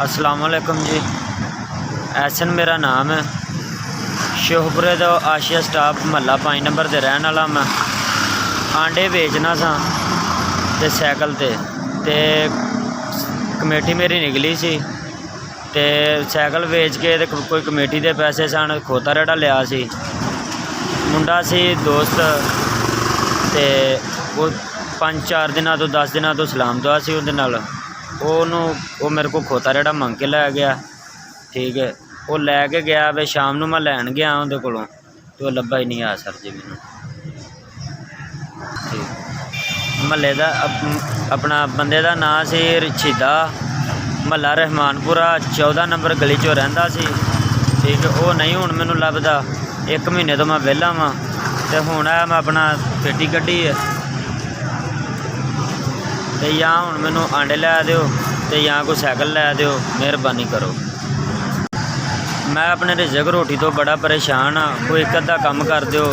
अस्सलामुअलैकुम जी। एहसन मेरा नाम है। शेखपुरे का आशिया स्टाफ महला 5 नंबर से रहने वाला मैं। आंडे बेचना सा ते सैकल ते कमेटी मेरी निकली सी ते सैकल बेच के ते कोई कमेटी के पैसे सन खोता रेड़ा लिया सी। मुंडा सी दोस्त ते वो 5-4 दिनों तो 10 दिनों तो सलाम दुआ सी उहदे नाल। वो मेरे को खोता रेड़ा मंग के लै गया। ठीक है, वो लैके गया वे शाम को मैं लैन गया उहदे कोलों तो लब्भा ही नहीं आ सर जी मैनू। ठीक महल्ले का अपना बंदे का नाम से रशीदा, महला रहमानपुरा 14 नंबर गली चो रहिंदा सी। ठीक है, वो नहीं हुण मैनू लभदा। 1 महीने तो मैं विहला वां ते हुण मैं अपना पेटी कड्ढी है ते या हुण मैनू आंडे लै दिओ ते या कोई सैकल लै दिओ, मेहरबानी करो। मैं अपने रिज़क रोटी तो बड़ा परेशान हाँ, कोई एक अद्धा कम कर दिओ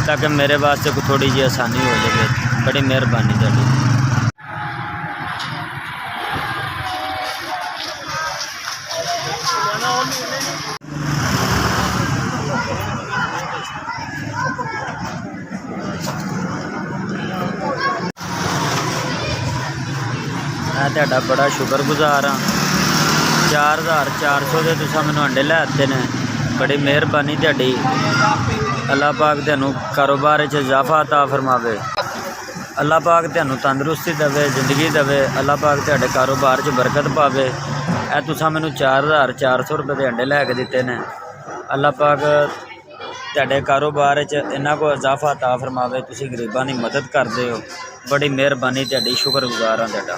ताकि मेरे वास्ते कोई थोड़ी जी आसानी हो जाए। बड़ी मेहरबानी तुहाडी। मैं तुहाडा बड़ा शुक्रगुजार हाँ। 4400 के तुसां मैनू अंडे लै दित्ते ने, बड़ी मेहरबानी तुहाडी। अल्लाह पाक तुहानू कारोबार च इजाफा अता फरमावे। अल्लाह पाक तुहानू तंदरुस्ती देवे, जिंदगी देवे। अल्लाह पाक तुहाडे कारोबार च बरकत पावे। ए तुसां मैनू 4400 रुपये के अंडे लैके दित्ते ने। अल्लाह पाक तुहाडे कारोबार च इन्ना को इजाफा अता फरमावे। तुसीं गरीबां दी मदद करदे हो, बड़ी मेहरबानी तुहाडी, शुक्रगुजार हाँ तुहाडा।